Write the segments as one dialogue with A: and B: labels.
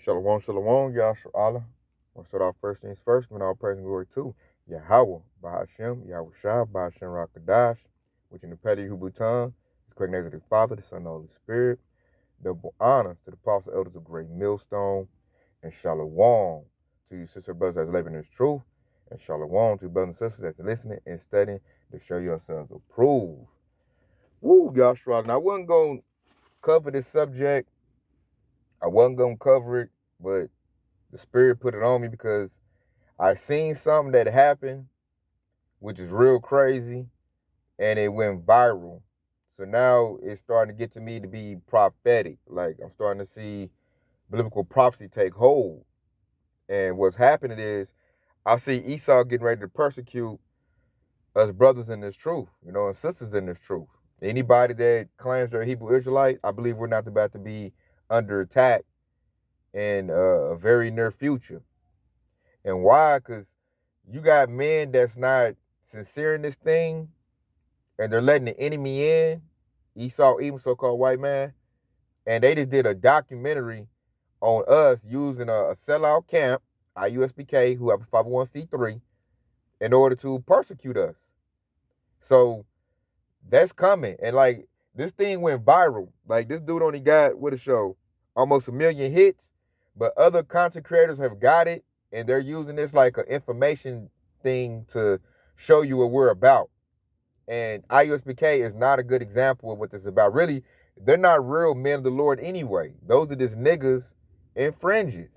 A: Shalom, shalom, Yahshua Allah. We'll start off first things first, giving all praise and glory to Yahweh, Bahashem, Yahweh Shah, Bahashem Rakadash, which in the Petty Hebrew tongue is correct names of the Father, the Son, and the Holy Spirit. Double honor to the apostle elders of Great Millstone, and shalom to you sister brothers that's living in this truth, and shalom to you brothers and sisters that's listening and studying to show yourselves approved. Woo, Yahshua. Now, I wasn't going to cover this subject. I wasn't going to cover it, but the Spirit put it on me because I seen something that happened, which is real crazy, and it went viral. So now it's starting to get to me to be prophetic. Like, I'm starting to see biblical prophecy take hold. And what's happening is I see Esau getting ready to persecute us brothers in this truth, and sisters in this truth. Anybody that claims they're a Hebrew Israelite, I believe we're not about to be under attack in a very near future. And why? Because you got men that's not sincere in this thing, and they're letting the enemy in, Esau, even so-called white man, and they just did a documentary on us using a sellout camp, IUSBK, who have a 501c3, in order to persecute us. So that's coming. And like, this thing went viral. Like, this dude only got, what a show, almost 1 million hits, but other content creators have got it, and they're using this like an information thing to show you what we're about. And IUSBK is not a good example of what this is about. Really, they're not real men of the Lord anyway. Those are just niggas in fringes.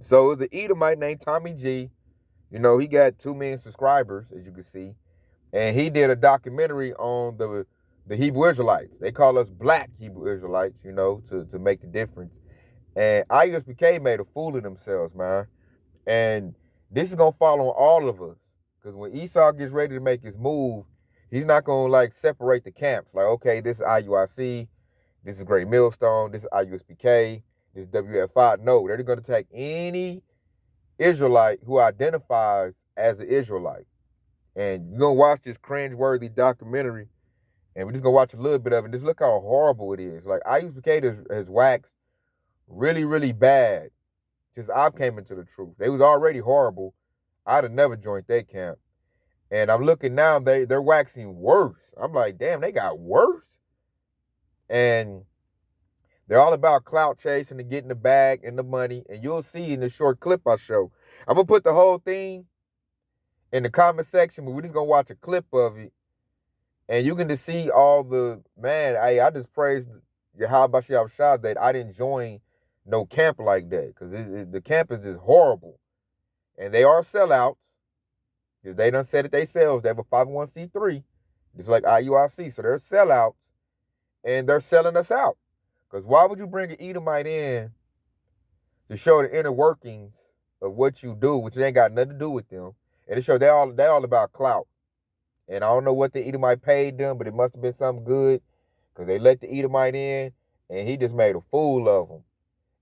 A: So it was an Edomite named Tommy G. He got 2 million subscribers, as you can see. And he did a documentary on the Hebrew Israelites. They call us black Hebrew Israelites, to make the difference. And IUSBK made a fool of themselves, man. And this is going to fall on all of us. Because when Esau gets ready to make his move, he's not going to, like, separate the camps. Like, okay, this is IUIC, this is Great Millstone, this is IUSBK, this is WFI. No, they're going to take any Israelite who identifies as an Israelite. And you're going to watch this cringe-worthy documentary, and we're just going to watch a little bit of it. Just look how horrible it is. Like, IUSBK has waxed really, really bad since I came into the truth. They was already horrible. I'd have never joined their camp. And I'm looking now, they're waxing worse. I'm like, damn, they got worse. And they're all about clout chasing and getting the bag and the money. And you'll see in the short clip I show. I'm going to put the whole thing in the comment section, but we're just going to watch a clip of it. And you can just see all the, man, I just praise Yahweh Shah that I didn't join no camp like that. Because the camp is just horrible. And they are sellouts. Because they done said it themselves. They have a 501c3. Just like IUIC. So they're sellouts. And they're selling us out. Because why would you bring an Edomite in to show the inner workings of what you do, which ain't got nothing to do with them? And it shows they all about clout. And I don't know what the Edomite paid them, but it must have been something good. Because they let the Edomite in, and he just made a fool of them.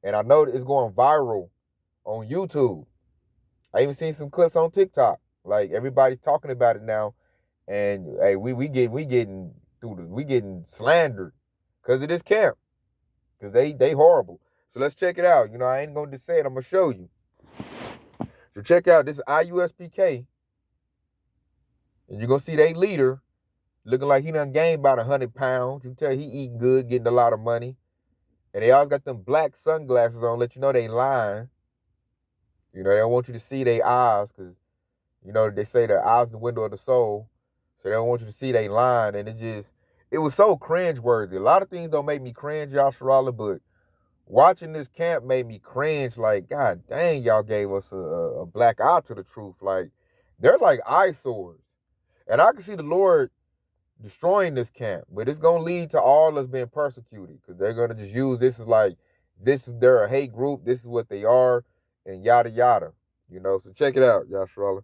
A: And I know it's going viral on YouTube. I even seen some clips on TikTok. Like, everybody's talking about it now. And hey, we getting slandered because of this camp. Because they horrible. So let's check it out. I ain't gonna just say it, I'm gonna show you. So check out this IUSBK. And you're gonna see they leader looking like he done gained about 100 pounds. You can tell he eating good, getting a lot of money. And they always got them black sunglasses on, let you know they lying. They don't want you to see their eyes, because they say the eyes the window of the soul. So they don't want you to see they lying. And it was so cringe-worthy. A lot of things don't make me cringe, Yahshua, but watching this camp made me cringe. Like, God dang, y'all gave us a black eye to the truth. Like, they're like eyesores. And I can see the Lord destroying this camp, but it's going to lead to all us being persecuted, because they're going to just use this as like, they're a hate group, this is what they are, and yada yada. So check it out, Yahshua.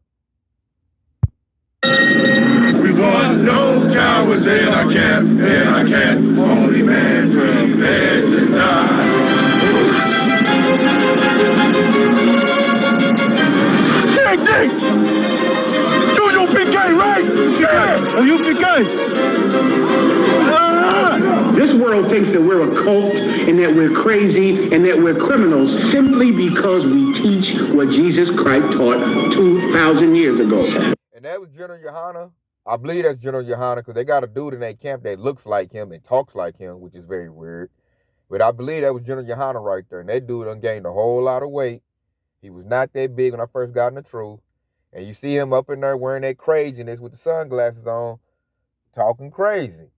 B: We want no cowards in our camp, only men prepared to die. Hey, you PK, right? Yeah. Are you PK? This world
C: world thinks that we're a cult and that we're crazy and that we're criminals simply because we teach what Jesus Christ taught 2,000 years ago.
A: And that was General Yohana. I believe that's General Yohana because they got a dude in their camp that looks like him and talks like him, which is very weird. But I believe that was General Yohana right there. And that dude done gained a whole lot of weight. He was not that big when I first got in the truth. And you see him up in there wearing that craziness with the sunglasses on, talking crazy.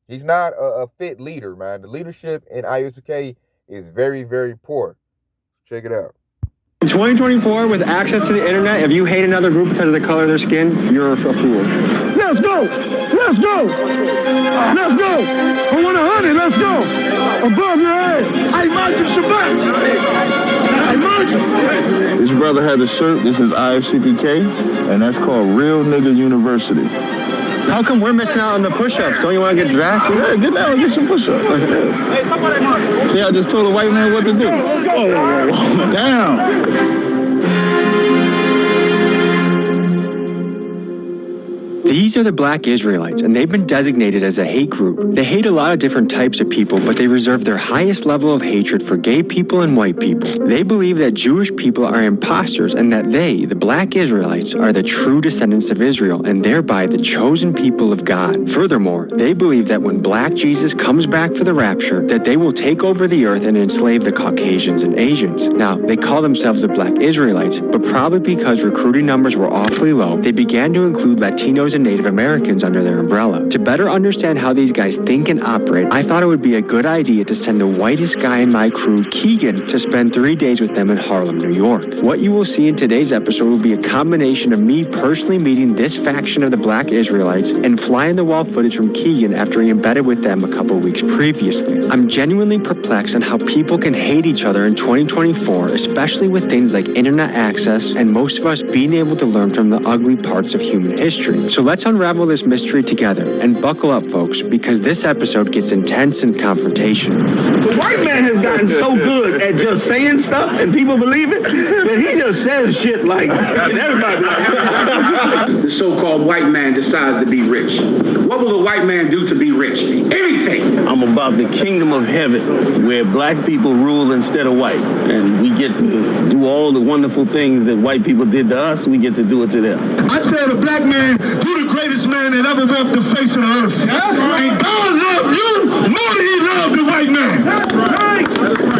A: He's not a fit leader, man. The leadership in IUSK is very, very poor. Check it out.
D: In 2024, with access to the internet, if you hate another group because of the color of their skin, you're a fool.
B: Let's go! Let's go! Let's go! I want 100, let's go! Above your head! I imagine Shabbat! I imagine!
E: This brother had a shirt, this is IFCPK, and that's called Real Nigga University.
D: How come we're missing out on the push-ups? Don't you want to get drafted?
E: Yeah, get down and get some push-ups. Hey, somebody. See, I just told a white man what to do. Oh, down.
D: These are the Black Israelites, and they've been designated as a hate group. They hate a lot of different types of people, but they reserve their highest level of hatred for gay people and white people. They believe that Jewish people are imposters and that they, the Black Israelites, are the true descendants of Israel and thereby the chosen people of God. Furthermore, they believe that when Black Jesus comes back for the rapture, that they will take over the earth and enslave the Caucasians and Asians. Now, they call themselves the Black Israelites, but probably because recruiting numbers were awfully low, they began to include Latinos and Native Americans under their umbrella. To better understand how these guys think and operate, I thought it would be a good idea to send the whitest guy in my crew, Keegan, to spend 3 days with them in Harlem, New York. What you will see in today's episode will be a combination of me personally meeting this faction of the Black Israelites and fly-in-the-wall footage from Keegan after he embedded with them a couple weeks previously. I'm genuinely perplexed on how people can hate each other in 2024, especially with things like internet access and most of us being able to learn from the ugly parts of human history. So let's unravel this mystery together, and buckle up, folks, because this episode gets intense and confrontational.
C: The white man has gotten so good at just saying stuff and people believe it that he just says shit like everybody. The so-called white man decides to be rich. What will the white man do to be rich? Anything.
E: I'm about the kingdom of heaven where black people rule instead of white. And we get to do all the wonderful things that white people did to us, we get to do it to them.
B: I said a black man, you the greatest man that ever walked the face of the earth. And God loved you more than he loved the white man.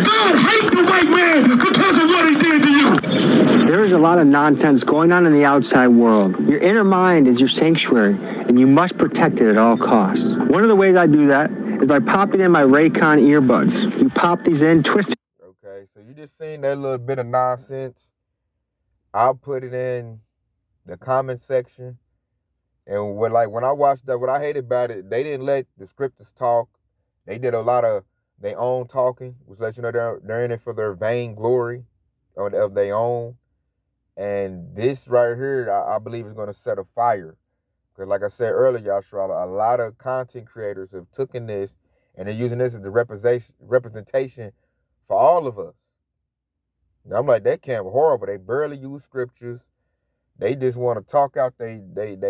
B: God hates the white man because of what he did to you.
D: There is a lot of nonsense going on in the outside world. Your inner mind is your sanctuary, and you must protect it at all costs. One of the ways I do that is by popping in my Raycon earbuds. You pop these in, twist it.
A: Okay, so you just seen that little bit of nonsense. I'll put it in the comment section. And when I watched that, what I hated about it, they didn't let the scripters talk. They did a lot of their own talking, which lets you know they're in it for their vain glory of their own. And this right here, I believe is going to set a fire. Because like I said earlier, Yashara, a lot of content creators have taken this and they're using this as the representation for all of us. And I'm like, that camp horrible. They barely use scriptures. They just want to talk out they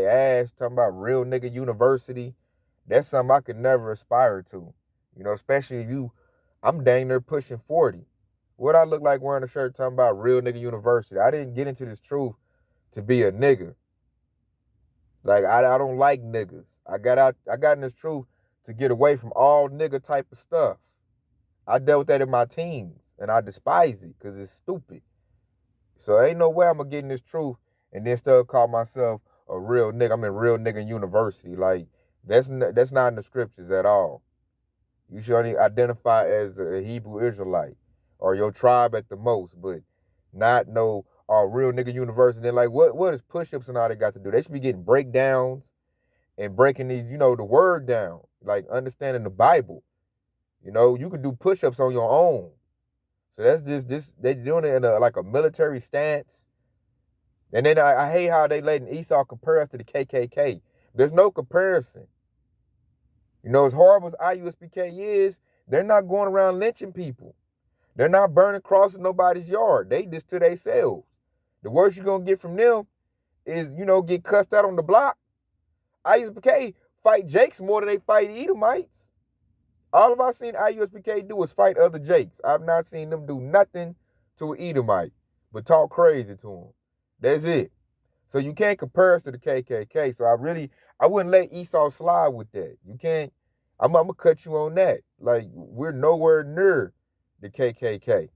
A: ass, talking about real nigga university. That's something I could never aspire to. You know, especially if I'm dang near pushing 40. What I look like wearing a shirt talking about real nigga university? I didn't get into this truth to be a nigga. Like, I don't like niggas. I got in this truth to get away from all nigga type of stuff. I dealt with that in my teens, and I despise it because it's stupid. So ain't no way I'm going to get in this truth and then still call myself a real nigga. I'm in real nigga university. Like, that's not in the scriptures at all. You should only identify as a Hebrew Israelite or your tribe at the most, but not no real nigga university. Then like, what is push-ups and all they got to do? They should be getting breakdowns and breaking these, the word down, like understanding the Bible. You can do push-ups on your own. So that's just they're doing it in like a military stance. And then I hate how they letting Esau compare us to the KKK. There's no comparison. As horrible as IUSPK is, they're not going around lynching people. They're not burning crosses in nobody's yard. They just to themselves. The worst you're going to get from them is, get cussed out on the block. IUSPK fight Jakes more than they fight Edomites. All of I seen IUSPK do is fight other Jakes. I've not seen them do nothing to an Edomite, but talk crazy to him. That's it. So you can't compare us to the KKK. So I wouldn't let Esau slide with that. You can't. I'm gonna cut you on that. Like, we're nowhere near the KKK.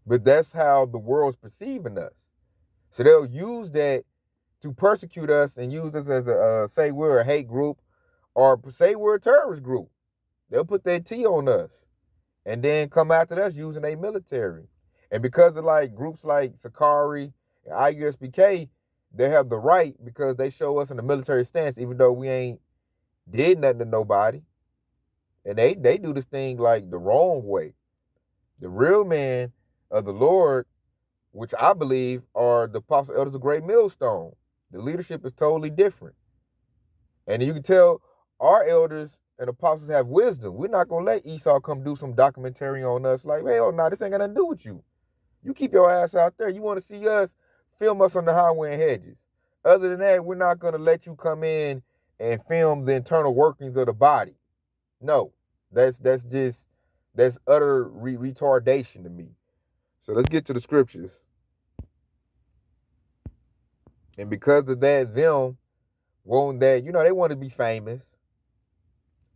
A: But that's how the world's perceiving us. So they'll use that to persecute us and use us as say we're a hate group or say we're a terrorist group. They'll put their T on us and then come after us using a military. And because of like groups like Sakari and IUSPK, they have the right because they show us in a military stance, even though we ain't did nothing to nobody. And they do this thing like the wrong way. The real men of the Lord, which I believe are the apostle elders of Great Millstone. The leadership is totally different. And you can tell our elders and apostles have wisdom. We're not going to let Esau come do some documentary on us like, hell no, this ain't got nothing to do with you. You keep your ass out there. You want to see us, film us on the highway and hedges. Other than that, we're not going to let you come in and film the internal workings of the body. No, that's utter retardation to me. So let's get to the scriptures. And because of that, them want that, they want to be famous.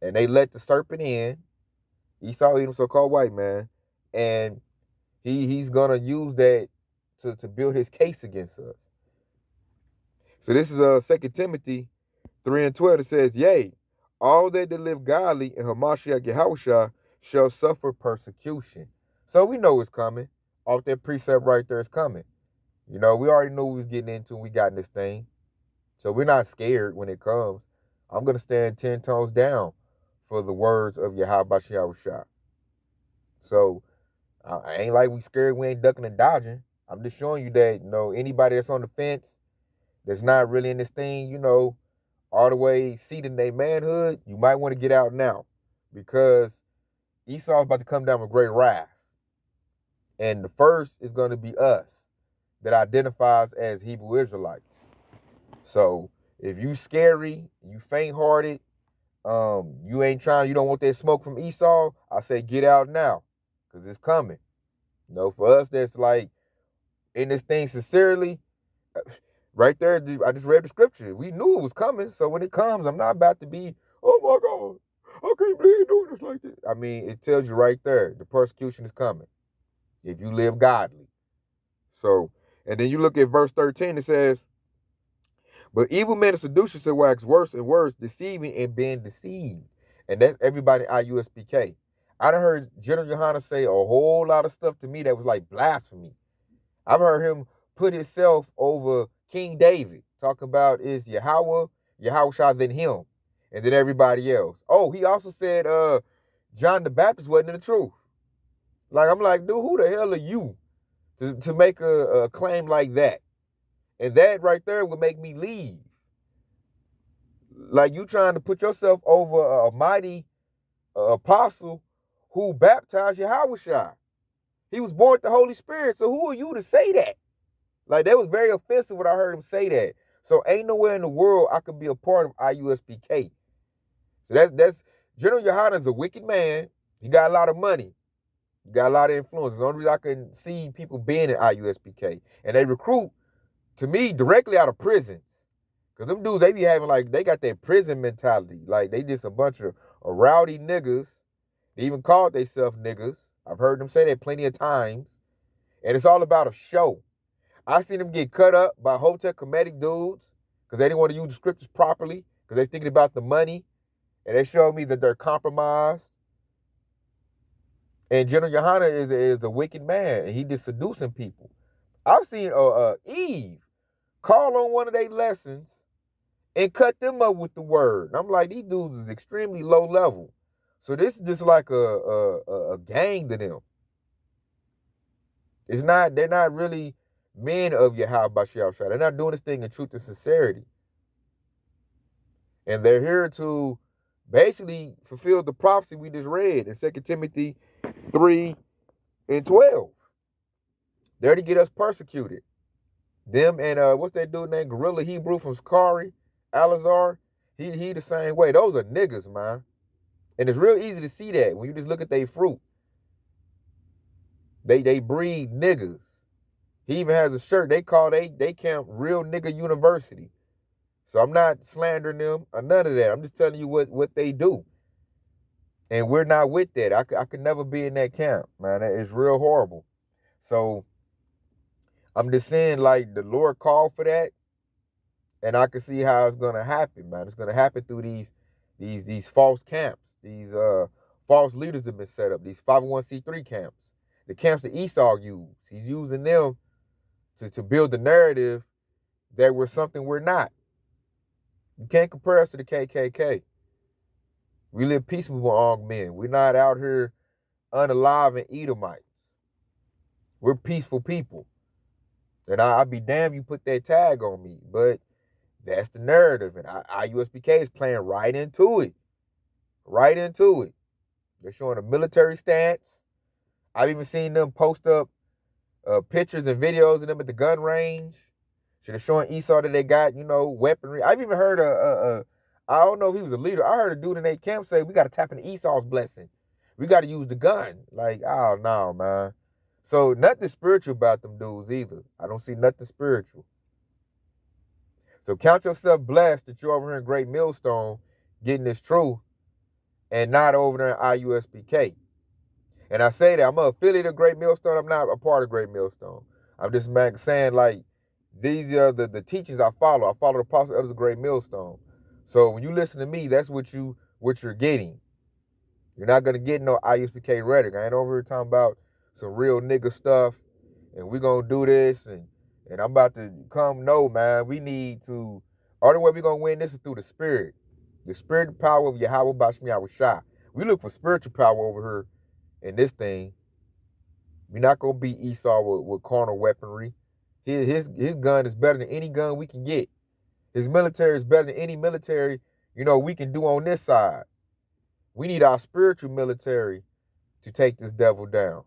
A: And they let the serpent in. Esau, Edom, so-called white man. And he's going to use that to build his case against us. So this is 2 Timothy 3:12. It says, yea, all that live godly in Hamashiach Yahushua shall suffer persecution. So we know it's coming. Off that precept right there, it's coming. We already knew we was getting into when we got in this thing. So we're not scared when it comes. I'm going to stand 10 toes down for the words of Yahweh Yahushua. So I ain't like we scared, we ain't ducking and dodging. I'm just showing you that, anybody that's on the fence, that's not really in this thing, all the way seated in their manhood, you might want to get out now. Because Esau's about to come down with great wrath. And the first is going to be us that identifies as Hebrew Israelites. So if you scary, you faint-hearted, you don't want that smoke from Esau, I say get out now, because it's coming. For us that's like in this thing sincerely, right there, I just read the scripture. We knew it was coming, so when it comes, I'm not about to be, oh my God, I can't believe you're doing this like this. I mean, it tells you right there, the persecution is coming if you live godly. So, and then you look at verse 13, it says, but evil men and seducers shall wax worse and worse, deceiving and being deceived. And that's everybody at IUSPK. I done heard General Yohana say a whole lot of stuff to me that was like blasphemy. I've heard him put himself over King David, talking about is Yahushua than him, and then everybody else. Oh, he also said John the Baptist wasn't in the truth. Like, I'm like, dude, who the hell are you to make a claim like that? And that right there would make me leave. Like, you trying to put yourself over a mighty apostle who baptized Yahushua. He was born with the Holy Spirit, so who are you to say that? Like, that was very offensive when I heard him say that. So ain't nowhere in the world I could be a part of IUSPK. So that's General Yohana is a wicked man. He got a lot of money. He got a lot of influence. It's the only reason I can see people being in IUSPK. And they recruit, to me, directly out of prisons. Because them dudes, they be having, like, they got that prison mentality. Like, they just a bunch of rowdy niggas. They even called themselves niggas. I've heard them say that plenty of times. And it's all about a show. I seen them get cut up by Hotep Kemetic dudes because they didn't want to use the scriptures properly because they're thinking about the money. And they showed me that they're compromised. And General Yohana is a wicked man, and he just seducing people. I've seen Eve call on one of their lessons and cut them up with the word. And I'm like, these dudes is extremely low level. So this is just like a gang to them. They're not really men of Yahweh Shah. They're not doing this thing in truth and sincerity. And they're here to basically fulfill the prophecy we just read in 2 Timothy 3:12. They're to get us persecuted. Them and what's that dude named Gorilla Hebrew from Sakari, Alazar, he the same way. Those are niggas, man. And it's real easy to see that when you just look at their fruit. They breed niggas. He even has a shirt they call they camp Real Nigga University. So I'm not slandering them or none of that. I'm just telling you what they do. And we're not with that. I could never be in that camp, man. It's real horrible. So I'm just saying, like, the Lord called for that, and I can see how it's gonna happen, man. It's gonna happen through these false camps. These false leaders have been set up. These 501c3 camps, the camps that Esau used. He's using them to build the narrative that we're something we're not. You can't compare us to the KKK. We live peaceable among men. We're not out here unalive and Edomites. We're peaceful people. And I'd be damned you put that tag on me. But that's the narrative. And IUSBK is playing right into it. Right into it. They're showing a military stance. I've even seen them post up pictures and videos of them at the gun range. So they're showing Esau that they got, weaponry. I've even heard I don't know if he was a leader. I heard a dude in their camp say, we got to tap into Esau's blessing. We got to use the gun. Like, oh, no, man. So nothing spiritual about them dudes either. I don't see nothing spiritual. So count yourself blessed that you're over here in Great Millstone getting this truth and not over there in IUSBK. And I say that I'm an affiliate of Great Millstone. I'm not a part of Great Millstone. I'm just saying, like, these are the teachings I follow. I follow the Apostle Elders of Great Millstone. So when you listen to me, that's what you're getting. You're not gonna get no IUSBK rhetoric. I ain't over here talking about some real nigga stuff, and we're gonna do this, and I'm about to come. No, man, we need to. Only way we're gonna win this is through the spirit and power of Yahweh Bashmi Yahushua. We look for spiritual power over here in this thing. We're not gonna beat Esau with carnal weaponry. His gun is better than any gun we can get. His military is better than any military, we can do on this side. We need our spiritual military to take this devil down.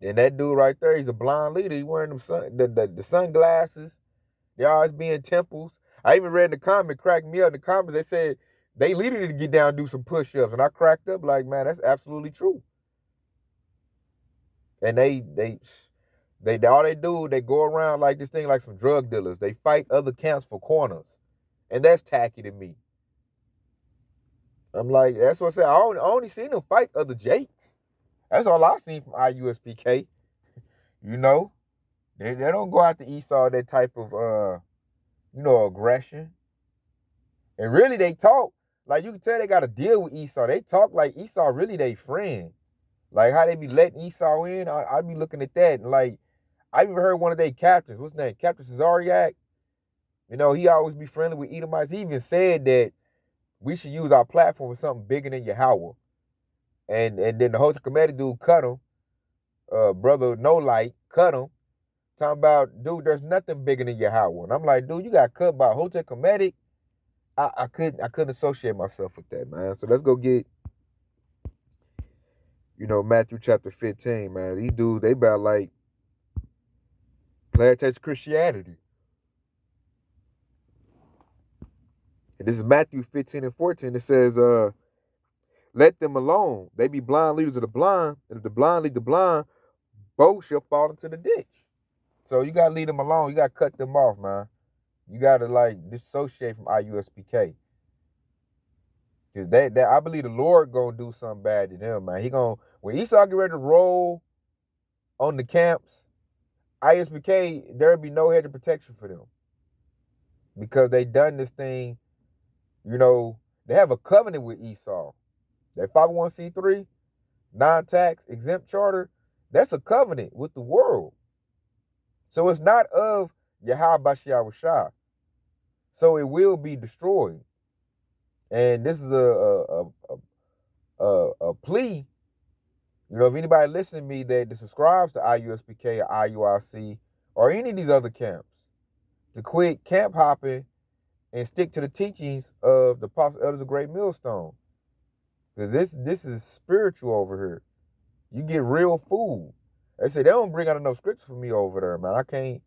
A: And that dude right there, he's a blind leader. He's wearing the sunglasses. They always be in temples. I even read in the comment, cracked me up in the comments. They said they leader need to get down and do some push-ups. And I cracked up like, man, that's absolutely true. And they all they do, they go around like this thing like some drug dealers. They fight other camps for corners. And that's tacky to me. I'm like, that's what I said. I only seen them fight other Jakes. That's all I seen from IUSBK. They don't go out to Esau that type of aggression. And really they talk, like you can tell they got to deal with Esau. They talk like Esau really they friend. Like how they be letting Esau in, I'd be looking at that. And like, I even heard one of their captains, what's his name? Captain Cesariak. He always be friendly with Edomites. He even said that we should use our platform for something bigger than Yahweh. And then the Hotel Committee dude cut him. Brother No Light cut him. Talking about, dude, there's nothing bigger than Yahweh. And I'm like, dude, you got cut by Hotel Committee. I couldn't associate myself with that, man. So let's go get, Matthew chapter 15, man. These dudes, they about like plantation Christianity. And this is Matthew 15 and 14. It says, let them alone. They be blind leaders of the blind. And if the blind lead the blind, both shall fall into the ditch. So you got to leave them alone. You got to cut them off, man. You got to, like, dissociate from IUSBK. Because that I believe the Lord going to do something bad to them, man. When Esau get ready to roll on the camps, IUSBK, there'll be no hedge of protection for them. Because they done this thing, they have a covenant with Esau. That 501c3, non-tax, exempt charter, that's a covenant with the world. So it's not of Yahweh Bashiyahushua. So it will be destroyed. And this is a plea, if anybody listening to me that subscribes to IUSBK or IURC or any of these other camps, to quit camp hopping and stick to the teachings of the Apostle Elders of Great Millstone. Because this is spiritual over here. You get real food. They say they don't bring out enough scripture for me over there, man. I can't.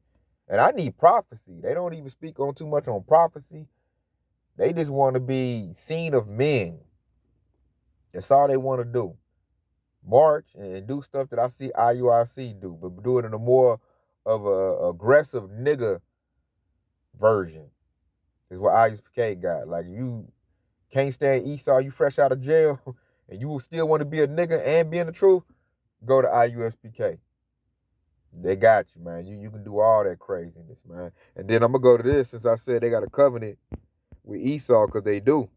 A: And I need prophecy. They don't even speak on too much on prophecy. They just want to be seen of men. That's all they want to do. March and do stuff that I see IUIC do, but do it in a more of a aggressive nigga version. Is what IUPK got. Like, you can't stand Esau, you fresh out of jail, and you will still want to be a nigga and be in the truth, go to IUSPK. They got you, man. You can do all that craziness, man. And then I'm going to go to this, since I said they got a covenant with Esau, because they do.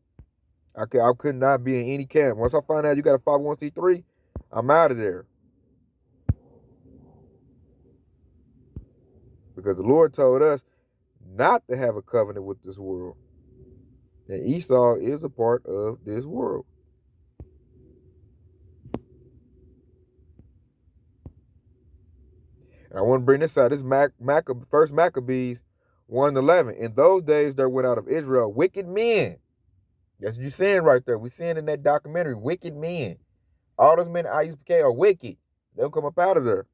A: I could not be in any camp. Once I find out you got a 501c3, I'm out of there. Because the Lord told us not to have a covenant with this world. And Esau is a part of this world. And I want to bring this out. This is First Maccabees 1:11. In those days there went out of Israel wicked men. That's what you're seeing right there. We're seeing in that documentary, wicked men. All those men at IUPK are wicked. They'll come up out of there.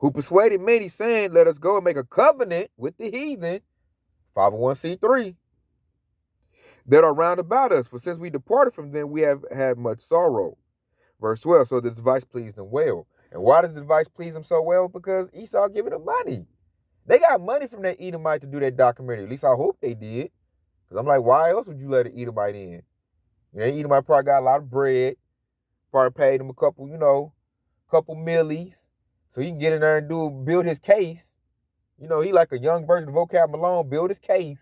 A: Who persuaded many, saying, let us go and make a covenant with the heathen, 501c3, that are round about us. For since we departed from them, we have had much sorrow. Verse 12, so the device pleased them well. And why does the device please them so well? Because Esau giving them money. They got money from that Edomite to do that documentary. At least I hope they did. Because I'm like, why else would you let an Edomite in? You know, Edomite probably got a lot of bread. Probably paid him a couple millies. So he can get in there and build his case. You know, he like a young version of Vocab Malone, build his case.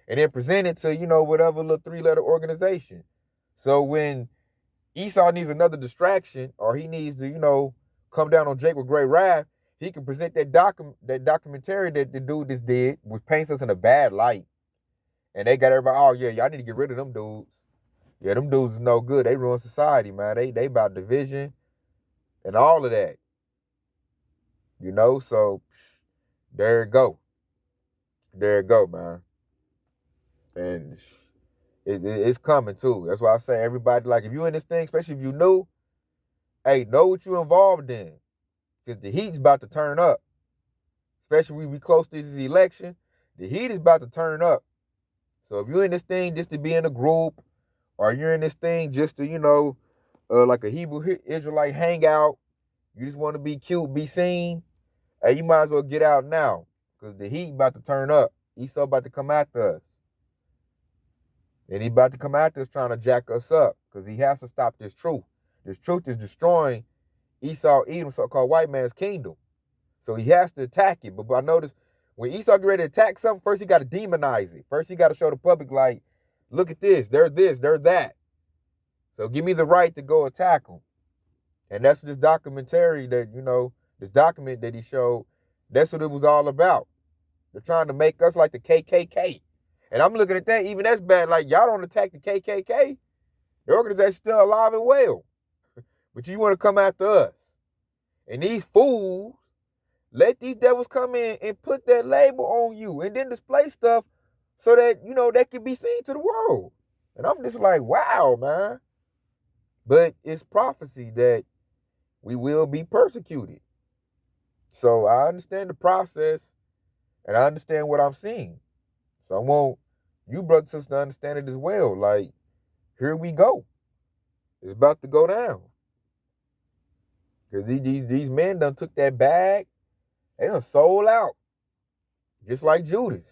A: And then present it to, whatever little 3-letter organization. So when Esau needs another distraction, or he needs to, come down on Jake with great wrath, he can present that documentary that the dude just did, which paints us in a bad light. And they got everybody, oh yeah, y'all need to get rid of them dudes. Yeah, them dudes is no good. They ruin society, man. They about division and all of that. So there it go. There it go, man. And it's coming too. That's why I say everybody, like, if you in this thing, especially if you new, hey, know what you involved in. Because the heat's about to turn up. Especially when we close to this election, the heat is about to turn up. So if you're in this thing just to be in a group, or you're in this thing just to, like a Hebrew Israelite hangout, you just want to be cute, be seen, hey, you might as well get out now. Because the heat about to turn up. Esau about to come after us. And he about to come after us trying to jack us up. Because he has to stop this truth. This truth is destroying Esau, Edom, so-called white man's kingdom. So he has to attack it. But I notice when Esau get ready to attack something, first he got to demonize it. First he got to show the public, like, look at this, they're that. So give me the right to go attack them. And that's this documentary that, this document that he showed, that's what it was all about. They're trying to make us like the KKK. And I'm looking at that, even that's bad. Like, y'all don't attack the KKK. The organization's still alive and well. But you want to come after us. And these fools, let these devils come in and put that label on you and then display stuff so that, that can be seen to the world. And I'm just like, wow, man. But it's prophecy that we will be persecuted. So I understand the process and I understand what I'm seeing. So I want you, brothers and sisters, to understand it as well. Like, here we go. It's about to go down. Because these men done took that bag. They done sold out. Just like Judas.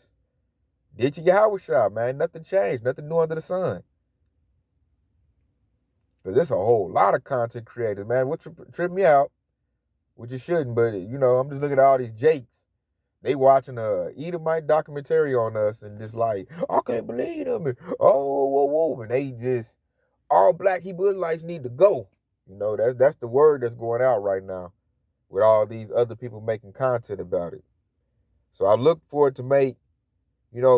A: Did you Yahweh shop, man? Nothing changed. Nothing new under the sun. Because there's a whole lot of content creators, man. Which trip me out. Which it shouldn't, but, I'm just looking at all these Jakes. They watching a Edomite documentary on us and just like, I can't believe them. And, oh, whoa, whoa. And they just, all black Hebrew Israelites need to go. That's the word that's going out right now with all these other people making content about it. So I look forward to make,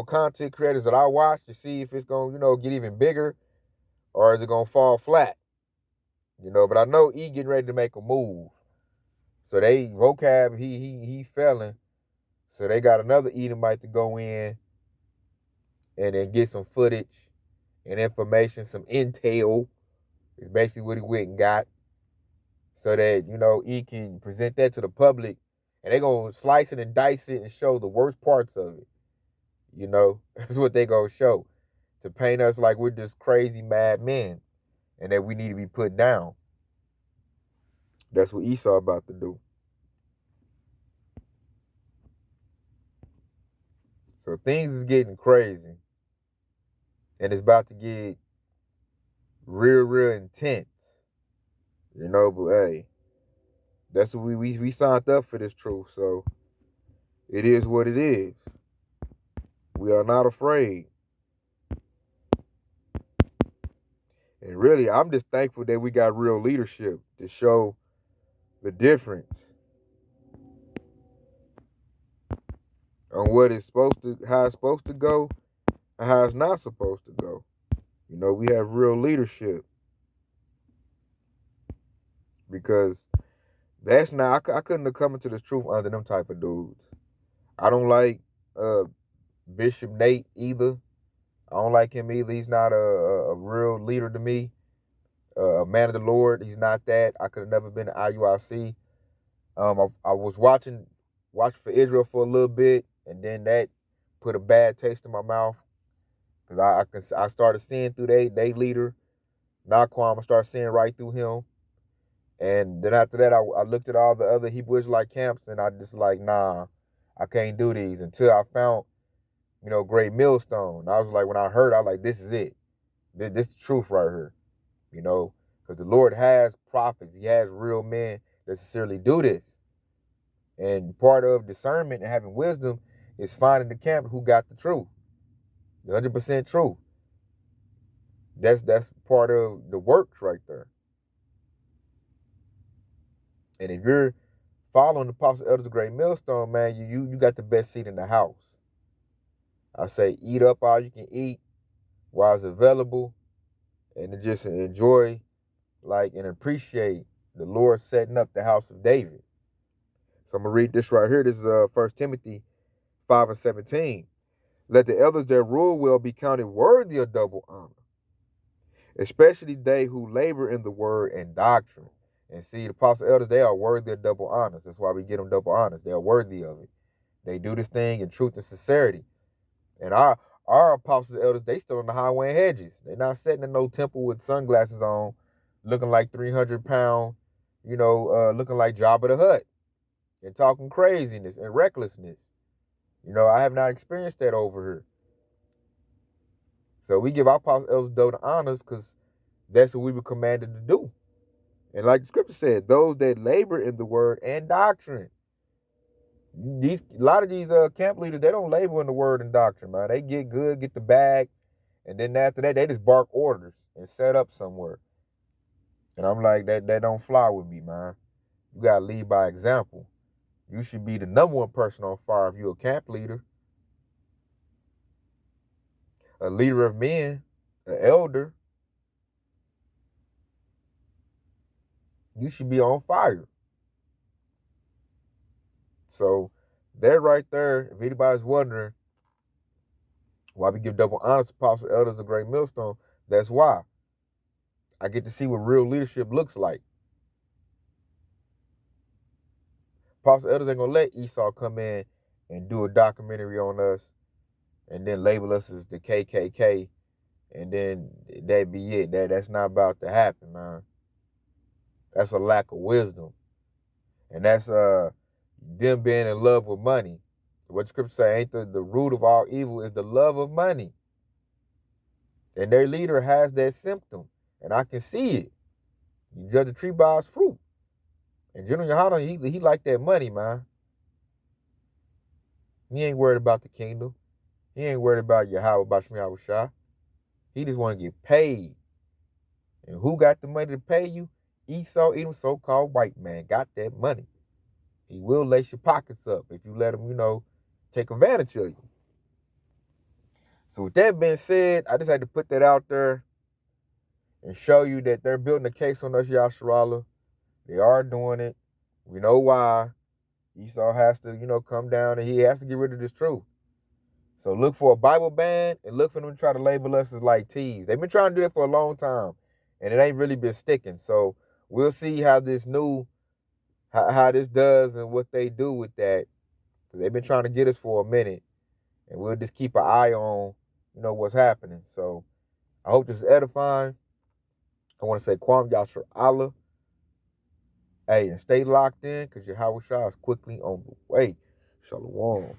A: content creators that I watch to see if it's going to, get even bigger or is it going to fall flat. But I know E getting ready to make a move. So they, Vocab, he felling. So they got another Edomite to go in and then get some footage and information, some intel. Is basically what he went and got. So that, he can present that to the public. And they're going to slice it and dice it and show the worst parts of it. You know, that's what they gonna show. To paint us like we're just crazy mad men and that we need to be put down. That's what Esau about to do. So things is getting crazy. And it's about to get real intense. You know, but hey, that's what we signed up for this truth. So it is what it is. We are not afraid. And really, I'm just thankful that we got real leadership to show the difference on what it's supposed to, how it's supposed to go, and how it's not supposed to go. You know, we have real leadership because that's not. I couldn't have come into this truth under them type of dudes. I don't like Bishop Nate either. I don't like him either. He's not a real leader to me. A man of the Lord. He's not that. I could have never been to IUIC. I was watching for Israel for a little bit, and then that put a bad taste in my mouth because I started seeing through they leader, Naquan. I started seeing right through him, and then after that, I looked at all the other Hebrew Israelite camps, and I just like, nah, I can't do these until I found, Great Millstone. I was like, when I heard, I was like, this is it. This is the truth right here, because the Lord has prophets. He has real men that sincerely do this. And part of discernment and having wisdom is finding the camp who got the truth, the 100% truth. That's part of the works right there. And if you're following the Apostle Elders of Great Millstone, man, you got the best seat in the house. I say eat up all you can eat while it's available, and to just enjoy, and appreciate the Lord setting up the house of David. So I'm going to read this right here. This is 1 Timothy 5:17. Let the elders that rule well be counted worthy of double honor, especially they who labor in the word and doctrine. And see, the apostle elders, they are worthy of double honors. That's why we get them double honors. They are worthy of it. They do this thing in truth and sincerity. And our apostles elders, they still on the highway and hedges. They're not sitting in no temple with sunglasses on, looking like 300-pound, looking like Jabba the Hutt, and talking craziness and recklessness. I have not experienced that over here. So we give our apostles elders double honors because that's what we were commanded to do. And like the scripture said, those that labor in the word and doctrine. A lot of these camp leaders, they don't labor in the word and doctrine, man. They get good, get the bag, and then after that, they just bark orders and set up somewhere. And I'm like, that don't fly with me, man. You gotta lead by example. You should be the number one person on fire if you're a camp leader. A leader of men, an elder. You should be on fire. So that right there, if anybody's wondering why we give double honors to apostle elders of Great Millstone, that's why. I get to see what real leadership looks like. Apostle elders ain't gonna let Esau come in and do a documentary on us and then label us as the KKK, and then that be it. That's not about to happen, man. That's a lack of wisdom. And that's them being in love with money. What scripture say, ain't the root of all evil is the love of money. And their leader has that symptom. And I can see it. You judge a tree by its fruit. And General Yohana, he like that money, man. He ain't worried about the kingdom. He ain't worried about Yahweh, about Shemi Yahushua. He just want to get paid. And who got the money to pay you? Esau, even so-called white man, got that money. He will lace your pockets up if you let him, take advantage of you. So with that being said, I just had to put that out there and show you that they're building a case on us, Yasharallah. They are doing it. We know why. Esau has to, come down, and he has to get rid of this truth. So look for a Bible ban and look for them to try to label us as like T's. They've been trying to do it for a long time, and it ain't really been sticking. So we'll see how this how this does and what they do with that. They've been trying to get us for a minute, and we'll just keep an eye on, what's happening. So I hope this is edifying. I want to say Kwam Yasher Allah. Hey, and stay locked in because your Yahweh Shah is quickly on the way. Shalom.